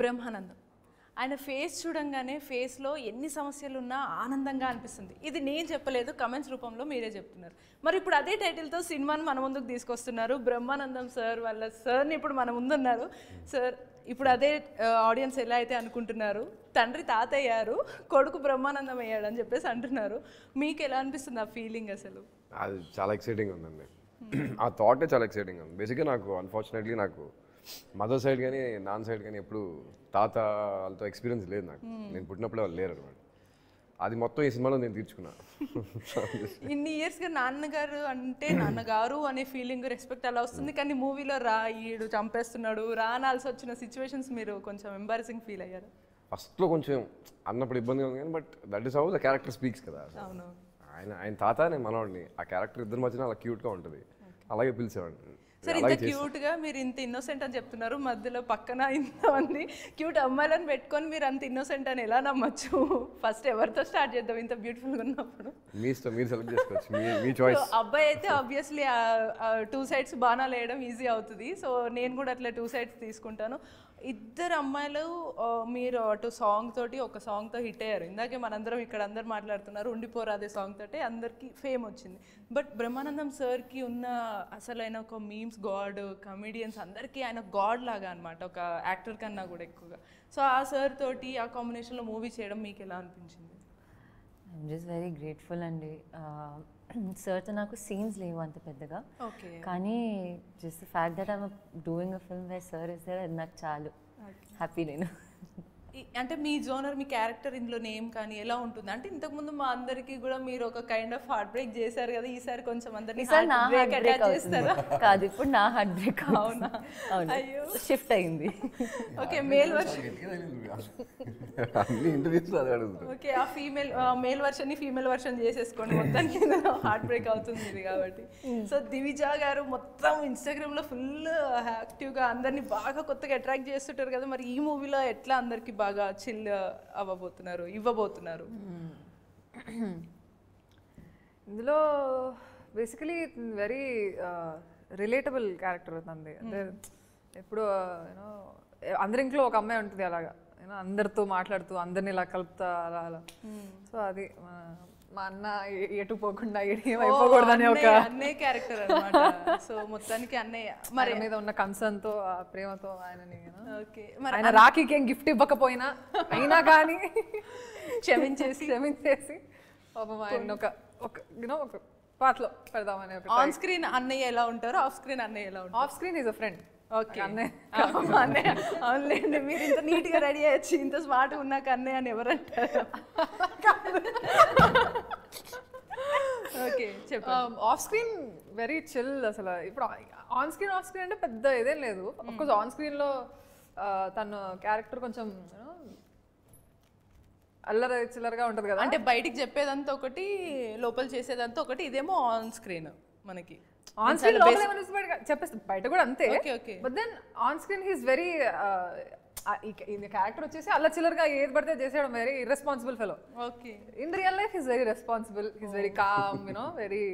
బ్రహ్మానందం ఆయన ఫేస్ చూడంగానే ఫేస్లో ఎన్ని సమస్యలు ఉన్నా ఆనందంగా అనిపిస్తుంది. ఇది నేను చెప్పలేదు, కమెంట్స్ రూపంలో మీరే చెప్తున్నారు. మరి ఇప్పుడు అదే టైటిల్తో సినిమాని మన ముందుకు తీసుకొస్తున్నారు. బ్రహ్మానందం సార్ వాళ్ళ సార్ని ఇప్పుడు మన ముందున్నారు. సార్ ఇప్పుడు అదే ఆడియన్స్ ఎలా అయితే అనుకుంటున్నారు, తండ్రి తాత అయ్యారు, కొడుకు బ్రహ్మానందం అయ్యాడు అని చెప్పేసి అంటున్నారు. మీకు ఎలా అనిపిస్తుంది ఆ ఫీలింగ్? అసలు అది చాలా ఎక్సైటింగ్ ఉందండి. ఆ థాటే చాలా ఎక్సైటింగ్ ఉంది. బేసిక్గా నాకు అన్ఫార్చునేట్లీ నాకు మదర్ సైడ్ కానీ నాన్న సైడ్ కానీ ఎప్పుడు తాత వాళ్ళతో ఎక్స్పీరియన్స్ లేదు నాకు. నేను పుట్టినప్పుడే వాళ్ళు లేరు అనమాట. అది మొత్తం ఈ సినిమాలో నేను తీర్చుకున్నా. ఇన్ని ఇయర్స్గా నాన్నగారు అంటే నాన్నగారు అనే ఫీలింగ్ రెస్పెక్ట్ అలా వస్తుంది, కానీ మూవీలో రా ఈడు చంపేస్తున్నాడు రా అనాల్సి వచ్చిన సిచ్యువేషన్స్ మీరు కొంచెం ఎంబారసింగ్ ఫీల్ అయ్యారు? ఫస్ట్లో కొంచెం అన్నప్పుడు ఇబ్బందిగా ఉంది కానీ but that is how the character speaks కదా. అవును, ఆయన తాత నేను మనవాడిని, ఆ క్యారెక్టర్ ఇద్దరి మధ్యన అలా క్యూట్గా ఉంటుంది, అలాగే పిలిచేవాడిని. సార్ ఇంత క్యూట్గా మీరు ఇంత ఇన్నోసెంట్ అని చెప్తున్నారు, మధ్యలో పక్కన ఇంతమంది క్యూట్ అమ్మాయిలను పెట్టుకొని మీరు అంత ఇన్నోసెంట్ అని ఎలా నమ్మచ్చు? ఫస్ట్ ఎవరితో స్టార్ట్ చేద్దాం ఇంత బ్యూటిఫుల్గా ఉన్నప్పుడు? మీ ఇష్టం, మీరు సెలెక్ట్ చేసుకోవచ్చు, మీ చాయిస్. అబ్బాయి అయితే ఆబ్వియస్లీ 2 sides బాణాలు వేయడం ఈజీ అవుతుంది. సో నేను కూడా అట్లా 2 sides తీసుకుంటాను. ఇద్దరు అమ్మాయిలు మీరు అటు సాంగ్ తోటి ఒక సాంగ్తో హిట్ అయ్యారు. ఇందాకే మనందరం ఇక్కడ అందరు మాట్లాడుతున్నారు ఉండిపోరాదే సాంగ్ తోటి అందరికి ఫేమ్ వచ్చింది. బట్ బ్రహ్మానందం సార్కి ఉన్న అసలైన ఒక మీమ్స్ గాడ్, కమెడియన్స్ అందరికీ ఆయన గాడ్ లాగా అనమాట, ఒక యాక్టర్ కన్నా కూడా ఎక్కువగా. సో ఆ సార్ తోటి ఆ కాంబినేషన్లో మూవీ చేయడం మీకు ఎలా అనిపించింది? ఐఎమ్ జస్ట్ వెరీ గ్రేట్ఫుల్ అండి. సార్తో నాకు సీన్స్ లేవు అంత పెద్దగా, కానీ just fact that I'm doing a film way sir is there, అది నాకు చాలు హ్యాపీ. నేను అంటే మీ జోనర్, మీ క్యారెక్టర్ ఇందులో నేమ్ కానీ ఎలా ఉంటుంది అంటే, ఇంతకుముందు మా అందరికి కూడా మీరు ఒక కైండ్ ఆఫ్ హార్ట్ బ్రేక్ చేశారు కదా, ఈసారి కొంచెం అందరినీ చేస్తారా? కాదు, ఇప్పుడు నా హార్ట్ బ్రేక్. అవునా? అయ్యో, షిఫ్ట్ అయింది. Okay, male version. ఓకే, ఆ మేల్ వర్షన్ ని ఫీమేల్ వర్షన్ చేసేసుకోండి, మొత్తానికి హార్ట్ బ్రేక్ అవుతుంది ఇది కాబట్టి. సో దివిజ గారు మొత్తం ఇన్స్టాగ్రామ్ లో ఫుల్ యాక్టివ్ గా అందరినీ బాగా కొత్తగా అట్రాక్ట్ చేస్తుంటారు కదా, మరి ఈ మూవీలో ఎట్లా అందరికి బాగా చిల్ ఇవ్వబోతున్నారు? ఇందులో బేసికలీ వెరీ రిలేటబుల్ క్యారెక్టర్ అవుతుంది. అంటే ఎప్పుడు యూనో అందరి ఇంట్లో ఒక అమ్మాయి ఉంటుంది అలాగా, యూనో అందరితో మాట్లాడుతూ అందరిని ఇలా కలుపుతా అలా అలా. సో అది మా అన్న ఎటు పోకుండా ఏమైపోకూడదని ఒక అన్నయ్య క్యారెక్టర్ అన్నమాట. సో మొత్తానికి అన్నయ్య మరి మీద ఉన్న కన్సర్న్ తో, ప్రేమతో ఆయనని, ఆయన రాఖీకి ఏం గిఫ్ట్ ఇవ్వకపోయినా అయినా కానీ క్షమించేసి పాపం ఆయన ఒక పాటలో పెడదామని. ఆన్ స్క్రీన్ అన్నయ్య ఎలా ఉంటారు, ఆఫ్ స్క్రీన్ అన్నయ్య ఎలా ఉంటారు? Off screen is a friend. Okay, అన్నయ్య అవునులేండి, మీరు ఇంత నీట్గా రెడీ అయ్యొచ్చు, ఇంత స్మార్ట్గా ఉన్నాక అన్నయ్య అని ఎవరంటారు? ఓకే, చెప్పండి. ఆఫ్ స్క్రీన్ వెరీ చిల్ అసలు. ఇప్పుడు ఆన్ స్క్రీన్ ఆఫ్ స్క్రీన్ అంటే పెద్ద ఇదేం లేదు. అఫ్కోర్స్ ఆన్ స్క్రీన్లో తన క్యారెక్టర్ కొంచెం అల్లరి చిల్లరగా ఉంటుంది కదా, అంటే బయటికి చెప్పేదంతా ఒకటి, లోపల చేసేదంతా ఒకటి. ఇదేమో ఆన్ స్క్రీన్ మనకి ఆన్ స్క్రీన్ చెప్పేస్తా, బయట కూడా అంతే. But then on screen he's very, ఈ క్యారెక్టర్ వచ్చేసి అల్ల చిల్లరగా ఏది పడితే చేసేయడం, very irresponsible fellow. Okay, in real life he's very responsible, he's very calm, very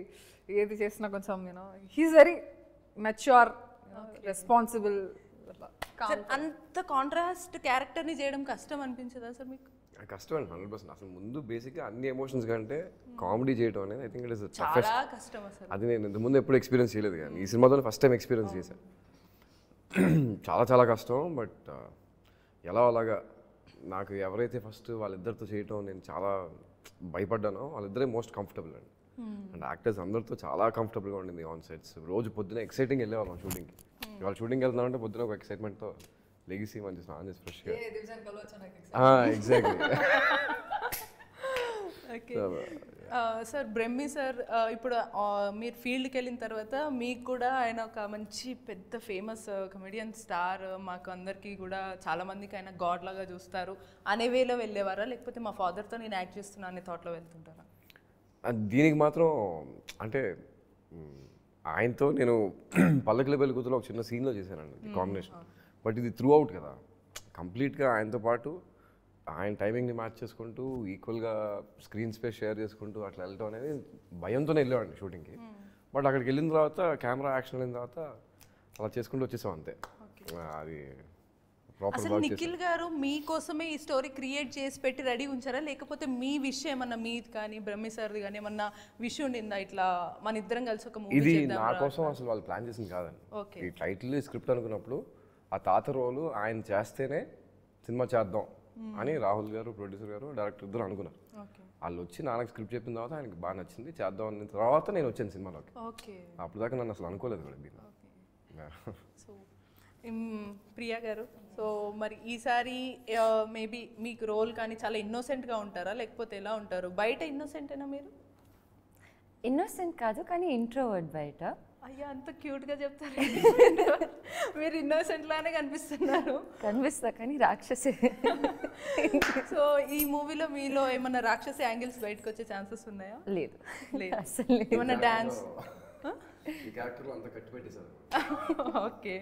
ఏది చేసినా కొంచెం హీస్ వెరీ మెచ్యూర్, రెస్పాన్సిబుల్. అంత కాంట్రాస్ట్ క్యారెక్టర్ని చేయడం కష్టం అనిపించదా సార్ మీకు? కష్టం అండి, 100%. అసలు ముందు బేసిక్గా అన్ని ఎమోషన్స్ కంటే కామెడీ చేయడం అనేది ఐ థింక్ ఇట్ ఇస్ చాలా కష్టం అసలు. అది నేను ఇంతకుముందు ఎప్పుడు ఎక్స్పీరియన్స్ చేయలేదు, కానీ ఈ సినిమాతో ఫస్ట్ టైం ఎక్స్పీరియన్స్ చేశాను. చాలా కష్టం. బట్ ఎలా అలాగా నాకు ఎవరైతే ఫస్ట్ వాళ్ళిద్దరితో చేయటం నేను చాలా భయపడ్డానో వాళ్ళిద్దరే మోస్ట్ కంఫర్టబుల్ అండి. అండ్ యాక్టర్స్ అందరితో చాలా కంఫర్టబుల్గా ఉండింది ఆన్ సెట్స్. రోజు పొద్దున ఎక్సైటింగ్ వెళ్ళేవాళ్ళం షూటింగ్కి. ఇవాళ షూటింగ్కి వెళ్తున్నామంటే పొద్దున ఒక ఎక్సైట్మెంట్తో లెగిసి మంచి స్నానం చేసి ఫ్రెష్గా. Exactly. Okay sir, Brahmi sir ఇప్పుడు మీరు ఫీల్డ్కి వెళ్ళిన తర్వాత మీకు కూడా ఆయన ఒక మంచి పెద్ద ఫేమస్ కమెడియన్ స్టార్, మాకు అందరికీ కూడా చాలామందికి ఆయన గాడ్ లాగా చూస్తారు అనే వేలో వెళ్ళేవారా, లేకపోతే మా ఫాదర్తో నేను యాక్ట్ చేస్తున్నా అనే థాట్లో వెళ్తుంటారా? దీనికి మాత్రం అంటే ఆయనతో నేను పల్లకిలో పెళ్ళికూతులో ఒక చిన్న సీన్లో చేశానండి కాంబినేషన్. బట్ ఇది త్రూ అవుట్ కదా, కంప్లీట్గా ఆయనతో పాటు ఆయన టైమింగ్ని మ్యాచ్ చేసుకుంటూ ఈక్వల్గా స్క్రీన్ స్పేస్ షేర్ చేసుకుంటూ అట్లా వెళ్ళటం అనేది భయంతోనే వెళ్ళేవాడిని షూటింగ్కి. బట్ అక్కడికి వెళ్ళిన తర్వాత కెమెరా యాక్షన్ వెళ్ళిన తర్వాత అలా చేసుకుంటూ వచ్చేసాం అంతే. అది ప్రాపర్ అసలు నిఖిల్ గారు మీకోసమే ఈ స్టోరీ క్రియేట్ చేసి పెట్టి రెడీ ఉంచారా, లేకపోతే మీ విషయం ఏమన్నా మీది కానీ బ్రహ్మి సార్ది కానీ ఏమన్నా విషయం ఉండిందా ఇట్లా మన ఇద్దరం కలిసి ఒక మూవీ ఇది చేద్దాం? నా కోసం అసలు వాళ్ళు ప్లాన్ చేసింది కాదండి. ఓకే. ఈ టైటిల్ స్క్రిప్ట్ అనుకున్నప్పుడు ఆ తాత రోలు ఆయన చేస్తేనే సినిమా చేద్దాం అని రాహుల్ గారు, ప్రొడ్యూసర్ గారు, డైరెక్టర్ ఇద్దరు అనుకున్నారు. ఓకే వాళ్ళు వచ్చి నాన్నకి స్క్రిప్ట్ చెప్పిన తర్వాత ఆయనకి బాగా నచ్చింది, చేద్దాం అన్న తర్వాత నేను వచ్చాను సినిమాలోకి. ఓకే అప్పుడు దాకా నన్ను అసలు అనుకోలేదు కూడా దీన్ని. సో ప్రియా గారు, సో మరి ఈసారి మేబీ మీకు రోల్ కానీ చాలా ఇన్నోసెంట్గా ఉంటారా, లేకపోతే ఎలా ఉంటారు? బయట ఇన్నోసెంటేనా మీరు? ఇన్నోసెంట్ కాదు, కానీ ఇంట్రోవర్ట్ బయట. అయ్యా అంత క్యూట్గా చెప్తారు. మీరు ఇన్నోసెంట్ లానే కనిపిస్తున్నారు. కనిపిస్తా కానీ రాక్షసే. సో ఈ మూవీలో మీలో ఏమన్నా రాక్షసి యాంగిల్స్ బయటకు వచ్చే ఛాన్సెస్ ఉన్నాయా? లేదు లేదు. అసలు లేదు. ఏమన్నా డాన్స్? ఈ క్యారెక్టర్లో అంతా కట్టి పెట్టేశారు. ఓకే.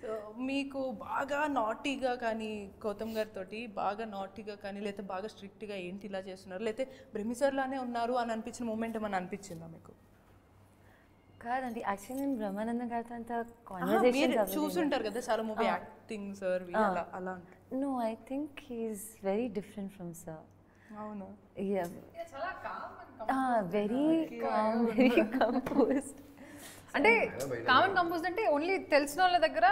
సో మీకు బాగా నాటీగా కానీ గౌతమ్ గారితో బాగా నాటీగా కానీ లేకపోతే బాగా స్ట్రిక్ట్గా ఏంటి ఇలా చేస్తున్నారు, లేకపోతే బ్రహ్మిసర్లానే ఉన్నారు అని అనిపించిన మూమెంట్ ఏమన్నా అనిపించిందా మీకు? కాదండి, యాక్చువల్లీ నేను బ్రహ్మానందం గారితో అంత మీరు కాన్వర్సేషన్ చూసుంటారు కదా చాలా మూవీ యాక్టింగ్ సార్ అలా అలా ఉంటుంది. No, I think he's very different from sir. అవును. Very calm, very composed. అంటే కామన్ కంపోజ్ అంటే ఓన్లీ తెలిసిన వాళ్ళ దగ్గర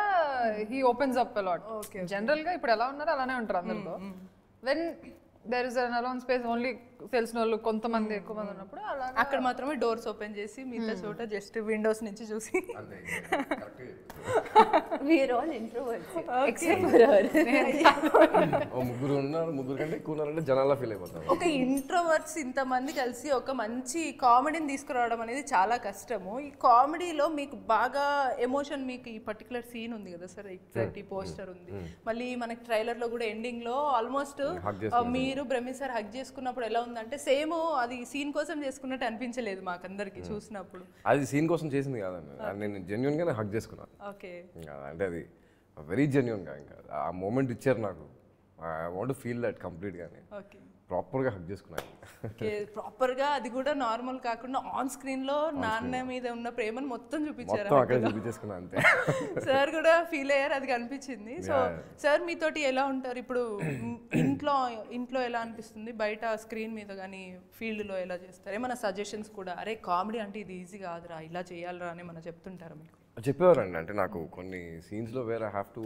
he opens up a lot. General గా ఇప్పుడు ఎలా ఉన్నారో అలానే ఉంటారు అందరితో. When there is an alone space only తెలిసిన వాళ్ళు కొంతమంది ఎక్కువ మంది ఉన్నప్పుడు అలా అక్కడ మాత్రమే డోర్స్ ఓపెన్ చేసి మిగతా చోట జస్ట్ విండోస్ నుంచి చూసి. We're all introverts except for her. ముగ్గురు ఉన్నారు, ముగ్గురు కంటే ఎక్కువ ఉన్నారంటే జనాల్లో ఫీల్ అయిపోతారు. ఒక ఇంట్రోవర్ట్స్ ఇంతమంది కలిసి ఒక మంచి కామెడీని తీసుకురావడం అనేది చాలా కష్టము. ఈ కామెడీలో మీకు బాగా ఎమోషన్, మీకు ఈ పర్టికులర్ సీన్ ఉంది కదా సార్, ఎగ్జాక్ట్ ఈ పోస్టర్ ఉంది, మళ్ళీ మనకి ట్రైలర్ లో కూడా ఎండింగ్ లో ఆల్మోస్ట్ మీరు బ్రహ్మి సార్ హగ్ చేసుకున్నప్పుడు ఎలా ఉందంటే సేమ్ అది సీన్ కోసం చేసుకున్నట్టు అనిపించలేదు మాకందరికి చూసినప్పుడు. అది సీన్ కోసం చేసింది కాదండి, నేను జెన్యున్ గానే హగ్ చేసుకున్నాను. ఓకే. అంటే అది వెరీ జెన్యున్ గా, ఇంకా ఆ మూమెంట్ ఇచ్చారు నాకు. I want feel that complete గానే ఓకే. ప్రాపర్ గా హగ్ చేసుకున్నాను. ప్రాపర్ గా అది కూడా నార్మల్ కాకుండా ఆన్ స్క్రీన్ లో నాన్న మీద ఉన్న ప్రేమను మొత్తం చూపించారు. మొత్తం అక్కడే చూపించేసుకున్నా అంతే. సార్ కూడా ఫీల్ అయ్యారు, అది కనిపించింది. సో సార్ మీతోటి ఎలా ఉంటారు ఇప్పుడు? ఇంట్లో ఎలా అనిపిస్తుంది, బయట స్క్రీన్ మీద కానీ ఫీల్డ్ లో ఎలా చేస్తారు? ఏమైనా సజెషన్స్ కూడా, అరే కామెడీ అంటే ఇది ఈజీ కాదురా, ఇలా చేయాలరా అని ఏమైనా చెప్తుంటారా మీకు? చెప్పేవారండి. అంటే నాకు కొన్ని సీన్స్ లో వేరే హ్యావ్ టు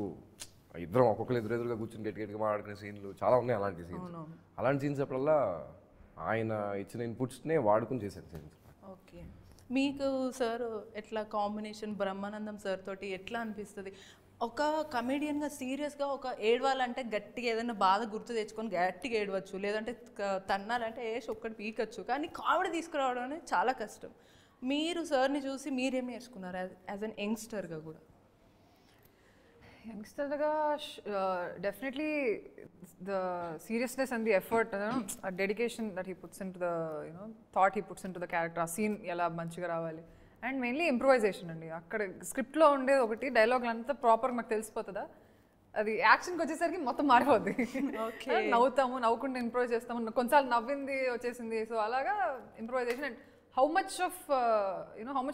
ఇద్దరం ఒక్కొక్కరు ఎదురెదురుగా కూర్చొని గట్టిగా మాట్లాడుకునే సీన్లు చాలా ఉన్నాయి. అలాంటి సీన్స్, అలాంటి సీన్స్ అప్పుడల్లా ఆయన ఇచ్చిన ఇన్పుట్స్నే వాడుకుని చేశాను సీన్స్. ఓకే. మీకు సార్ ఎట్లా కాంబినేషన్ బ్రహ్మానందం సార్ తోటి ఎట్లా అనిపిస్తుంది? ఒక కమెడియన్గా సీరియస్గా ఒక ఏడవాలంటే గట్టిగా ఏదైనా బాధ గుర్తు తెచ్చుకొని గట్టిగా ఏడవచ్చు, లేదంటే తన్నాలంటే ఏష్ ఒక్కటి పీకచ్చు, కానీ కామెడీ తీసుకురావడం అనేది చాలా కష్టం. మీరు సార్ని చూసి మీరేం నేర్చుకున్నారు యాజ్ అన్ యంగ్స్టర్గా కూడా? యంగ్స్టర్గా definitely the seriousness and the effort, dedication that he puts into the thought he puts into the character, ఆ సీన్ ఎలా మంచిగా రావాలి. అండ్ మెయిన్లీ ఇంప్రూవైజేషన్ అండి. అక్కడ స్క్రిప్ట్లో ఉండేది ఒకటి, డైలాగులు అంతా ప్రాపర్గా మాకు తెలిసిపోతుందా, అది యాక్షన్కి వచ్చేసరికి మొత్తం మారిపోద్ది. నవ్వుతాము, నవ్వుకుంటే ఇంప్రూవ్ చేస్తాము, కొన్నిసార్లు నవ్వింది వచ్చేసింది. సో అలాగా improvisation and how much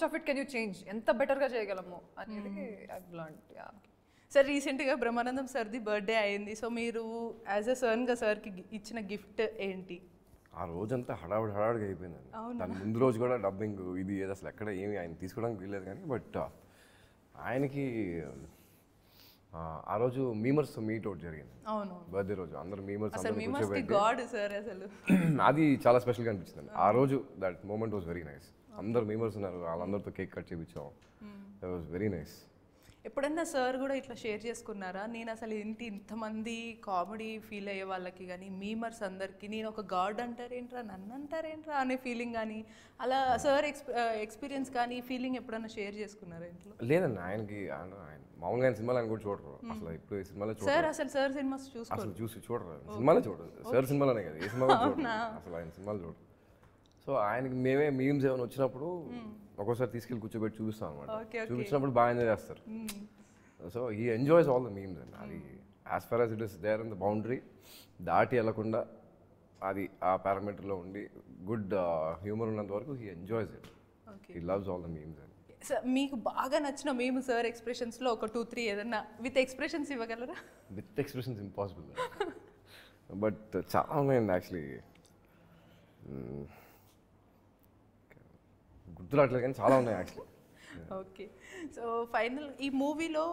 of it can you change, ఎంత బెటర్గా చేయగలము అనేది ఐ లర్న్డ్. సార్ రీసెంట్గా బ్రహ్మానందం సార్ది బర్త్డే అయింది. సో మీరు యాజ్ ఎ సర్న్గా సార్కి ఇచ్చిన గిఫ్ట్ ఏంటి? ఆ రోజంతా హడావుడిగా అయిపోయిందండి. దాని ముందు రోజు కూడా డబ్బింగ్ ఇది ఏది అసలు ఎక్కడ ఏమి ఆయన తీసుకోవడానికి వీల్లేదు. కానీ బట్ ఆయనకి ఆ రోజు మీమర్స్ మీట్ అవుట్ జరిగింది. అవును, బర్త్డే రోజు అందరూ మీమర్స్ గాడ్ సార్ అసలు అది చాలా స్పెషల్గా అనిపించింది ఆ రోజు. That moment was very nice. అందరు మీమర్స్ ఉన్నారు, వాళ్ళందరితో కేక్ కట్ చేయించాం. That was very nice. ఎప్పుడన్నా సార్ కూడా ఇట్లా షేర్ చేసుకున్నారా, నేను అసలు ఇంతమంది కామెడీ ఫీల్ అయ్యే వాళ్ళకి కానీ మీమర్స్ అందరికీ నేను ఒక గాడ్ అంటారేంట్రా, నన్ను అంటారేంట్రా అనే ఫీలింగ్ కానీ అలా సార్ ఎక్స్పీరియన్స్ కానీ ఫీలింగ్ ఎప్పుడన్నా షేర్ చేసుకున్నారా ఇంట్లో? లేదండి, ఆయనకి మామూలుగా ఆయన సినిమాలు ఆయన కూడా చూడరు అసలు. ఇప్పుడు ఈ సినిమాలో సార్ అసలు సార్ సినిమాస్ అసలు చూడరు, సినిమాలో చూడరు. సార్ సినిమాలోనే కదా, ఏ సినిమాలో చూడరు అసలు, ఆయన సినిమాలు చూడరు. సో ఆయనకి మేమే మీమ్స్ ఏమైనా వచ్చినప్పుడు ఒక్కోసారి తీసుకెళ్ళి కూర్చోబెట్టి చూపిస్తాం అనమాట. చూపించినప్పుడు బాగా ఎంజాయ్ చేస్తారు. So he enjoys all the memes అండి. అది as far as it is there in the boundary దాటి వెళ్ళకుండా అది ఆ పారామీటర్లో ఉండి గుడ్ హ్యూమర్ ఉన్నంత వరకు he enjoys it. He loves all the memes అండి. మీకు బాగా నచ్చిన మేము సార్ ఎక్స్ప్రెషన్స్లో ఒక 2-3 ఏదన్నా విత్ ఎక్స్ప్రెషన్స్ ఇవ్వగలరా? విత్ ఎక్స్ప్రెషన్స్ ఇంపాసిబుల్, బట్ చాలా ఉన్నాయండి యాక్చువల్లీ, గుర్తురాట్లేదు కానీ చాలా ఉన్నాయి యాక్చువల్లీ. ఓకే, సో ఫైనల్ ఈ మూవీలో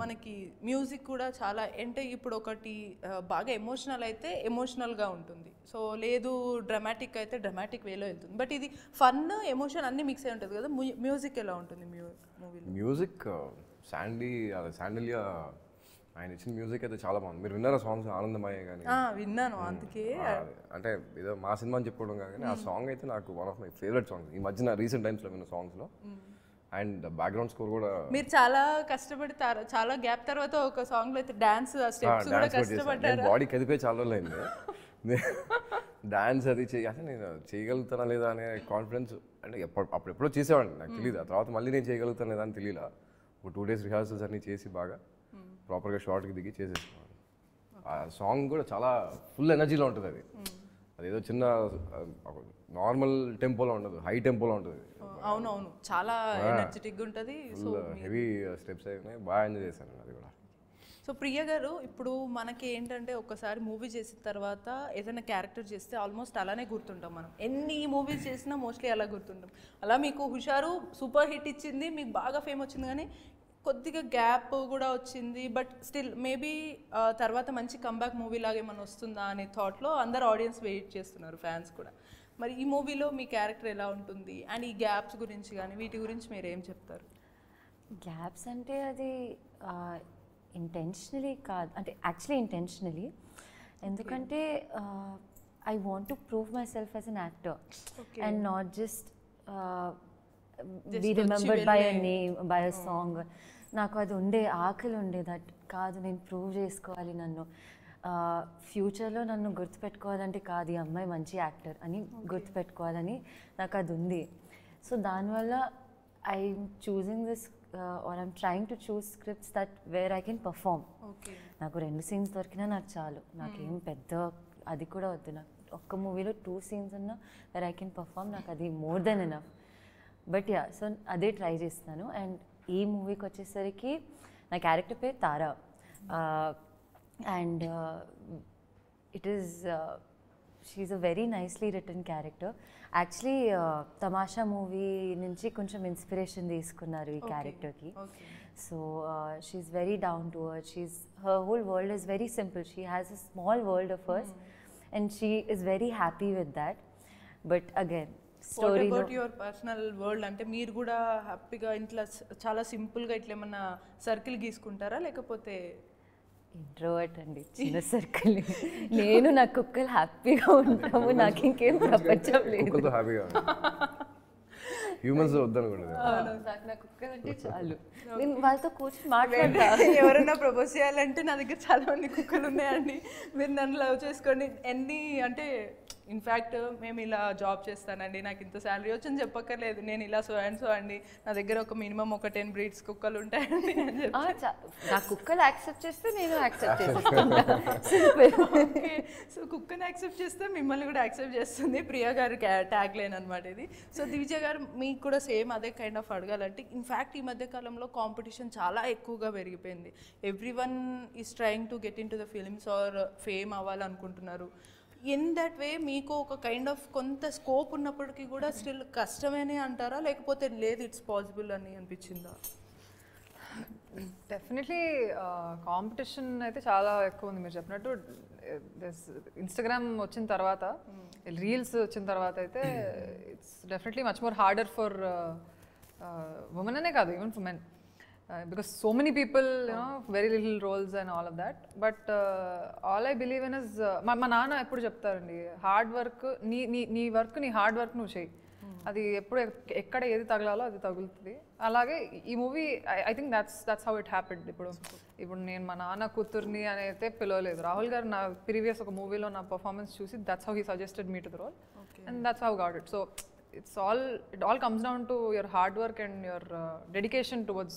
మనకి మ్యూజిక్ కూడా చాలా అంటే ఇప్పుడు ఒకటి బాగా ఎమోషనల్ అయితే ఎమోషనల్గా ఉంటుంది, సో లేదు డ్రామాటిక్ అయితే డ్రామాటిక్ వేలో వెళ్తుంది, బట్ ఇది ఫన్ ఎమోషన్ అన్నీ మిక్స్ అయి ఉంటుంది కదా. మ్యూజిక్ ఎలా ఉంటుంది మూవీలో? మ్యూజిక్ శాండిల్యా ఆయన ఇచ్చిన మ్యూజిక్ అయితే చాలా బాగుంది. మీరు విన్నారా సాంగ్స్? ఆనందమయ్యే కానీ విన్నాను, అందుకే అంటే ఏదో మా సినిమా అని చెప్పుకోవడం కానీ ఆ సాంగ్ అయితే నాకు one of my favourite songs ఈ మధ్యన రీసెంట్ టైమ్స్లో విన్న సాంగ్స్లో. అండ్ బ్యాక్గ్రౌండ్ స్కోర్ కూడా మీరు చాలా కష్టపడతారు, చాలా గ్యాప్ తర్వాత ఒక సాంగ్ లో అయితే డాన్స్ స్టెప్స్ కూడా కష్టపడ్డారు. బాడీ కదిపోయి చాలా రోజులు అయింది డాన్స్ అది అసలు నేను చేయగలుగుతానా లేదా అనే కాన్ఫిడెన్స్ అంటే అప్పుడెప్పుడో చేసేవాడిని, నాకు తెలియదు. ఆ తర్వాత మళ్ళీ నేను చేయగలుగుతాను లేదా అని తెలియలా. ఒక 2 days రిహార్సల్స్ అన్నీ చేసి బాగా ప్రాపర్గా షార్ట్కి దిగి చేసేసుకున్నాను. ఆ సాంగ్ కూడా చాలా ఫుల్ ఎనర్జీలో ఉంటుంది. అదేదో చిన్న నార్మల్ టెంపోలో ఉండదు, హై టెంపోలో ఉంటుంది. అవునవును, చాలా ఎనర్జెటిక్గా ఉంటుంది. సో హెవీ స్టెప్స్ అయినాయి, బాగా ఎంజాయ్ చేశాను అది కూడా. సో ప్రియ గారు, ఇప్పుడు మనకి ఏంటంటే ఒకసారి మూవీ చేసిన తర్వాత ఏదైనా క్యారెక్టర్ చేస్తే ఆల్మోస్ట్ అలానే గుర్తుంటాం మనం. ఎన్ని మూవీస్ చేసినా మోస్ట్లీ అలా గుర్తుంటాం. అలా మీకు హుషారు సూపర్ హిట్ ఇచ్చింది, మీకు బాగా ఫేమ్ వచ్చింది, కానీ కొద్దిగా గ్యాప్ కూడా వచ్చింది. బట్ స్టిల్ మేబీ తర్వాత మంచి కంబ్యాక్ మూవీ లాగా ఏమైనా వస్తుందా అనే థాట్లో అందరు ఆడియన్స్ వెయిట్ చేస్తున్నారు, ఫ్యాన్స్ కూడా. మరి ఈ మూవీలో మీ క్యారెక్టర్ ఎలా ఉంటుంది అండ్ ఈ గ్యాప్స్ గురించి కానీ వీటి గురించి మీరు ఏం చెప్తారు? గ్యాప్స్ అంటే అది ఇంటెన్షనలీ కాదు, అంటే యాక్చువల్లీ ఇంటెన్షనలీ. ఎందుకంటే I want to prove myself as an actor and not just be remembered by a name, by a song. నాకు అది ఉండే ఆకలి ఉండే, దట్ కాదు నేను ప్రూవ్ చేసుకోవాలి, నన్ను ఫ్యూచర్లో నన్ను గుర్తుపెట్టుకోవాలంటే కాదు ఈ అమ్మాయి మంచి యాక్టర్ అని గుర్తుపెట్టుకోవాలని నాకు అది ఉంది. సో దానివల్ల I'm choosing this or I'm trying to choose scripts that where I can perform. నాకు 2 scenes దొరికినా నాకు చాలు, నాకేం పెద్ద అది కూడా వద్దు. నాకు ఒక్క మూవీలో 2 scenes ఉన్నా వేర్ ఐ కెన్ పర్ఫామ్, నాకు అది more than enough. But yeah, so అదే ట్రై చేస్తాను. అండ్ ఈ మూవీకి వచ్చేసరికి నా క్యారెక్టర్ పేరు తారా. And it is she's a very nicely written character. Actually Tamasha movie nunchi koncham inspiration తీసుకున్నారు ఈ character ki. So she's very down to earth. Her whole world is very simple. She has a small world of hers and she is very happy with that. But again story about your personal world అంటే మీరు కూడా హ్యాపీగా ఇంట్లో చాలా సింపుల్గా ఇట్లా ఏమన్నా circle గీసుకుంటారా, లేకపోతే? ఇంట్రోవర్ట్ అండి, చిన్న సర్కిల్. నేను నా కుక్కలు హ్యాపీగా ఉంటాము, నాకు ఇంకేం ప్రపంచం లేదు. హ్యూమన్స్ వద్దనుకోండి, నాకు నా కుక్కలు అంటే చాలు. నేను వాళ్ళతో కూర్చొని మాట్లాడతా. ఎవరైనా ప్రపోజ్ చేయాలంటే నా దగ్గర చాలా మంది కుక్కలు ఉన్నాయండి, మీరు నన్ను లవ్ చేసుకోండి. ఎన్ని అంటే ఇన్ఫ్యాక్ట్ మేము ఇలా జాబ్ చేస్తానండి, నాకు ఇంత శాలరీ వచ్చని చెప్పక్కర్లేదు, నేను ఇలా సో అండ్ సో అండి, నా దగ్గర ఒక మినిమం ఒక 10 breeds కుక్కలు ఉంటాయండి అని చెప్పి. నా కుక్కలు యాక్సెప్ట్ చేస్తే నేను యాక్సెప్ట్ చేస్తాను. ఓకే, సో కుక్కని యాక్సెప్ట్ చేస్తే మిమ్మల్ని కూడా యాక్సెప్ట్ చేస్తుంది ప్రియా గారి ట్యాగ్ లైన్ అనమాట ఇది. సో దివిజయ్ గారు, మీకు కూడా సేమ్ అదే కైండ్ ఆఫ్ అడగాలంటే, ఇన్ఫ్యాక్ట్ ఈ మధ్య కాలంలో కాంపిటీషన్ చాలా ఎక్కువగా పెరిగిపోయింది. Everyone is trying to get into the films or fame అవ్వాలనుకుంటున్నారు. ఇన్ దట్ వే మీకు ఒక కైండ్ ఆఫ్ కొంత స్కోప్ ఉన్నప్పటికీ కూడా స్టిల్ కష్టమేనే అంటారా, లేకపోతే లేదు ఇట్స్ పాసిబుల్ అని అనిపించిందా? డెఫినెట్లీ కాంపిటీషన్ అయితే చాలా ఎక్కువ ఉంది. మీరు చెప్పినట్టు ఇన్స్టాగ్రామ్ వచ్చిన తర్వాత, రీల్స్ వచ్చిన తర్వాత అయితే it's definitely much more harder for women అనే కాదు, even for men. Because so many people, you know, very little roles and all of that. But all I believe in is మా నాన్న ఎప్పుడు చెప్తారండి, హార్డ్ వర్క్, నీ work, నీ hard work నువ్వు చేయి, అది ఎప్పుడు ఎక్కడ ఏది తగలాలో అది తగులుతుంది. అలాగే ఈ movie I think that's how it happened. ఇప్పుడు నేను మా నాన్న కూతుర్ని అని అయితే పిలవలేదు. రాహుల్ గారు నా ప్రీవియస్ ఒక మూవీలో నా పర్ఫార్మెన్స్ చూసి that's how he suggested me to the role and that's how got it. So it all comes down to your hard work and your dedication towards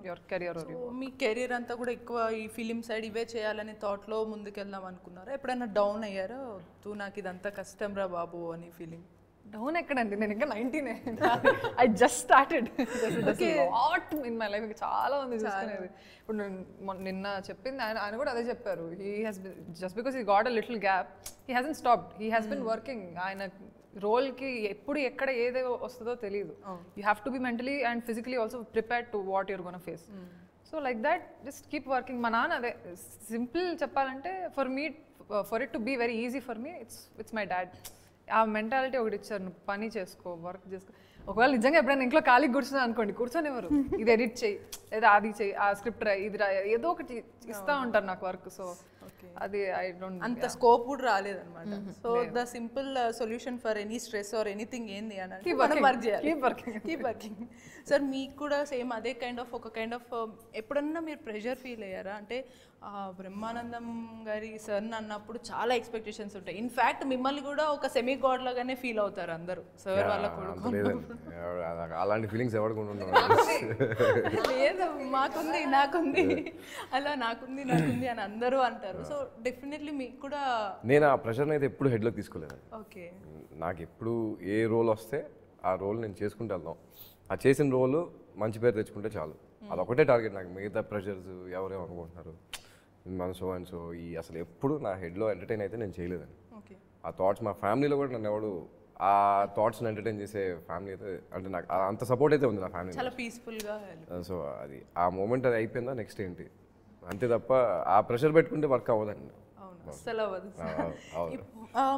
your career. Me career అంతా కూడా ఎక్కువ ఈ film side ఇవే చేయాలనే థాట్లో ముందుకెళ్దాం అనుకున్నారా? ఎప్పుడైనా down అయ్యారా, వద్దు నాకు ఇదంతా కష్టం రా బాబు అని ఫీలింగ్? డౌన్ ఎక్కడండి, నేను ఇంకా 19 I just started lot in my life. చాలా ఉంది చూసుకునేది. ఇప్పుడు నిన్న చెప్పింది ఆయన కూడా అదే చెప్పారు. He has just because he got a little gap, he hasn't stopped, he has been working. ఆయన రోల్కి ఎప్పుడు ఎక్కడ ఏదో వస్తుందో తెలియదు. You have to be mentally and physically also prepared to what you're gonna face. So like that just keep working. మా నాన్న అదే సింపుల్ చెప్పాలంటే, for it to be very easy for me, it's my dad. ఆ mentality ఒకటి ఇచ్చారు, నువ్వు పని చేసుకో, వర్క్ చేసుకో. ఒకవేళ నిజంగా ఎప్పుడైనా ఇంట్లో ఖాళీకి కూర్చున్నా అనుకోండి, కూర్చొనివ్వరు. ఇది ఎడిట్ చేయి, లేదా అది చేయి, ఆ స్క్రిప్ట్ రాయి, ఇది రాయి, ఏదో ఒకటి ఇస్తూ ఉంటారు నాకు వర్క్. సో అది ఐ డోంట్ అంత స్కోప్ కూడా రాలేదన్నమాట. So the simple solution for any stress or anything ఏంది అని అంటే వర్క్ చేయాలి, కీప్ వర్కింగ్. సార్ మీకు కూడా సేమ్ అదే ఒక కైండ్ ఆఫ్ ఎప్పుడన్నా మీరు ప్రెషర్ ఫీల్ అయ్యారా? అంటే బ్రహ్మానందం గారి సార్ అన్నప్పుడు చాలా ఎక్స్పెక్టేషన్స్ ఉంటాయి. ఇన్ఫ్యాక్ట్ మిమ్మల్ని కూడా ఒక సెమీ గాడ్ లాగానే ఫీల్ అవుతారు అందరూ సార్ వాళ్ళ కొడుకు. అలాంటి ఫీలింగ్స్ ఎవరికి లేదు, మాకుంది, నాకుంది, అలా నాకుంది అని అందరూ అంటారు. సో డెఫినెట్లీ మీకు కూడా. నేను ఆ ప్రెషర్ని అయితే ఎప్పుడు హెడ్లోకి తీసుకోలేదు. ఓకే, నాకు ఎప్పుడు ఏ రోల్ వస్తే ఆ రోల్ నేను చేసుకుంటూ వెళ్దాం. ఆ చేసిన రోల్ మంచి పేరు తెచ్చుకుంటే చాలు, అదొకటే టార్గెట్ నాకు. మిగతా ప్రెషర్స్ ఎవరేమో అనుకుంటున్నారు మన సో అండ్ సో, ఈ అసలు ఎప్పుడు నా హెడ్లో ఎంటర్టైన్ అయితే నేను చేయలేదండి. ఆ థాట్స్ మా ఫ్యామిలీలో కూడా నన్ను ఎవడు ఆ థాట్స్ని ఎంటర్టైన్ చేసే ఫ్యామిలీ అయితే, అంటే నాకు అంత సపోర్ట్ అయితే ఉంది నా ఫ్యామిలీ, చాలా పీస్ఫుల్గా. సో అది ఆ మూమెంట్ అది అయిపోయిందా నెక్స్ట్ ఏంటి అంతే తప్ప ఆ ప్రెషర్ పెట్టుకుంటే వర్క్ అవ్వదండి. అస్సలు అవ్వదు.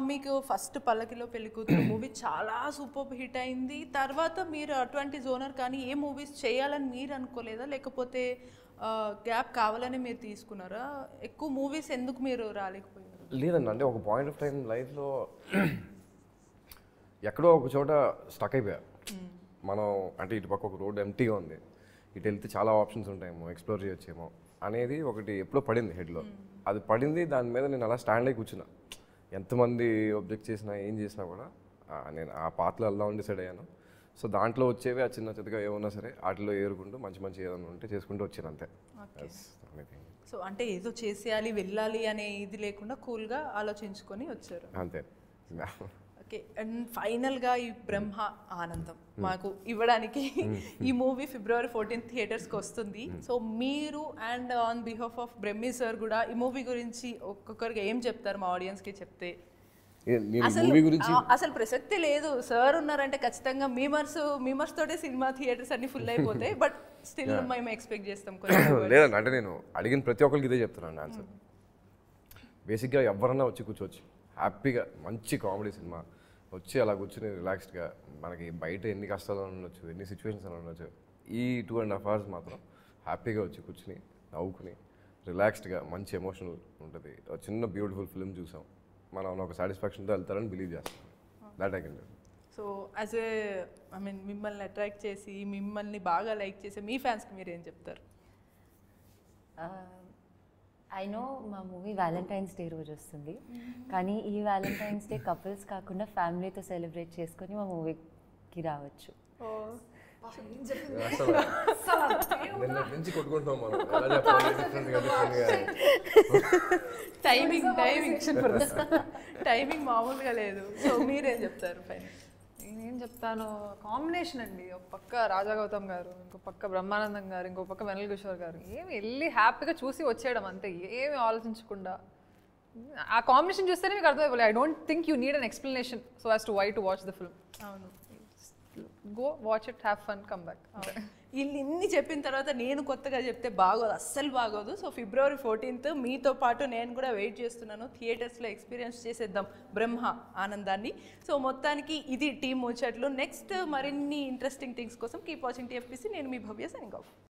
మీకు ఫస్ట్ పల్లకిలో పెళ్ళికూతురు మూవీ చాలా సూపర్ హిట్ అయింది. తర్వాత మీరు అటువంటి జోనర్ కానీ ఏ మూవీస్ చేయాలని మీరు అనుకోలేదా, లేకపోతే గ్యాప్ కావాలని మీరు తీసుకున్నారా? ఎక్కువ మూవీస్ ఎందుకు మీరు రాలేకపోయారు? లేదండి, అంటే ఒక పాయింట్ ఆఫ్ టైం లైఫ్లో ఎక్కడో ఒక చోట స్టక్ అయిపోయా. మనం అంటే ఇటు పక్క ఒక రోడ్ ఎంటీగా ఉంది, ఇటు వెళ్తే చాలా ఆప్షన్స్ ఉంటాయేమో, ఎక్స్ప్లోర్ చేయొచ్చేమో అనేది ఒకటి ఎప్పుడో పడింది హెడ్లో. అది పడింది, దాని మీద నేను అలా స్టాండ్ అయి కూర్చున్నా. ఎంతమంది ఒబ్జెక్ట్ చేసినా ఏం చేసినా కూడా నేను ఆ పాత్రలో వెళ్దామని డిసైడ్ అయ్యాను. సో దాంట్లో వచ్చేవి ఆ చిన్న చిన్నగా ఏమన్నా సరే వాటిలో ఏరుకుంటూ మంచి ఏదైనా ఉంటే చేసుకుంటూ వచ్చాను అంతే. సో అంటే ఏదో చేసేయాలి వెళ్ళాలి అనే ఇది లేకుండా కూల్గా ఆలోచించుకొని వచ్చారు అంతే. ఓకే, అండ్ ఫైనల్గా ఈ బ్రహ్మ ఆనందం మాకు ఇవ్వడానికి ఈ మూవీ February 14th థియేటర్స్కి వస్తుంది. సో మీరు and on behalf of Brahmi sir కూడా ఈ మూవీ గురించి ఒక్కొక్కరికి ఏం చెప్తారు మా ఆడియన్స్కి చెప్తే? అసలు ప్రసక్తి లేదు, సార్ ఉన్నారంటే ఖచ్చితంగా మీమర్స్ తోటే సినిమా థియేటర్స్ అన్ని ఫుల్ అయిపోతాయి. బట్ స్టిల్ మేము ఎక్స్పెక్ట్ చేస్తాం. లేదండి, అంటే నేను అడిగిన ప్రతి ఒక్కరికి ఇదే చెప్తున్నాను ఆన్సర్. బేసిక్గా ఎవరన్నా వచ్చి కూర్చోవచ్చు హ్యాపీగా, మంచి కామెడీ సినిమా వచ్చి అలా కూర్చుని రిలాక్స్డ్గా, మనకి బయట ఎన్ని కష్టాలు ఉండొచ్చు, ఎన్ని సిచ్యువేషన్స్ అని ఉండొచ్చు, ఈ 2.5 hours మాత్రం హ్యాపీగా వచ్చి కూర్చుని నవ్వుకుని రిలాక్స్డ్గా మంచి ఎమోషనల్ ఉంటుంది. చిన్న బ్యూటిఫుల్ ఫిల్మ్ చూసాం, మనం ఒక సాటిస్ఫాక్షన్తో వెళ్తారని బిలీవ్ చేస్తాం. That I can do. So as a మిమ్మల్ని అట్రాక్ట్ చేసి మిమ్మల్ని బాగా లైక్ చేసే మీ ఫ్యాన్స్కి మీరు ఏం చెప్తారు? ఐ నో మా మూవీ వ్యాలంటైన్స్ డే రోజు వస్తుంది, కానీ ఈ వ్యాలంటైన్స్ డే కపుల్స్ కాకుండా ఫ్యామిలీతో సెలబ్రేట్ చేసుకొని మా మూవీకి రావచ్చు. టైమింగ్ మామూలుగా లేదు. సో మీరేం చెప్తారు ఫైనల్? నేనేం చెప్తాను, కాంబినేషన్ అండి. ఒక పక్క రాజా గౌతమ్ గారు, ఇంకో పక్క బ్రహ్మానందం గారు, ఇంకో పక్క వెనల్ కిషోర్ గారు. ఏమి వెళ్ళి హ్యాపీగా చూసి వచ్చేయడం అంతే, ఏమి ఆలోచించకుండా. ఆ కాంబినేషన్ చూస్తేనే మీకు అర్థమైపోలే. I don't think you need an explanation so as to why to watch the film. అవును, go watch it, have fun, come back. వీళ్ళు ఇన్ని చెప్పిన తర్వాత నేను కొత్తగా చెప్తే బాగోదు, అస్సలు బాగోదు. సో February 14th మీతో పాటు నేను కూడా వెయిట్ చేస్తున్నాను. థియేటర్స్లో ఎక్స్పీరియన్స్ చేసేద్దాం బ్రహ్మ ఆనందాన్ని. సో మొత్తానికి ఇది టీమ్ ముచ్చట్లు. నెక్స్ట్ మరిన్ని ఇంట్రెస్టింగ్ థింగ్స్ కోసం కీప్ వాచింగ్ TFPC. నేను మీ భవ్య, సైనింగ్ ఆఫ్.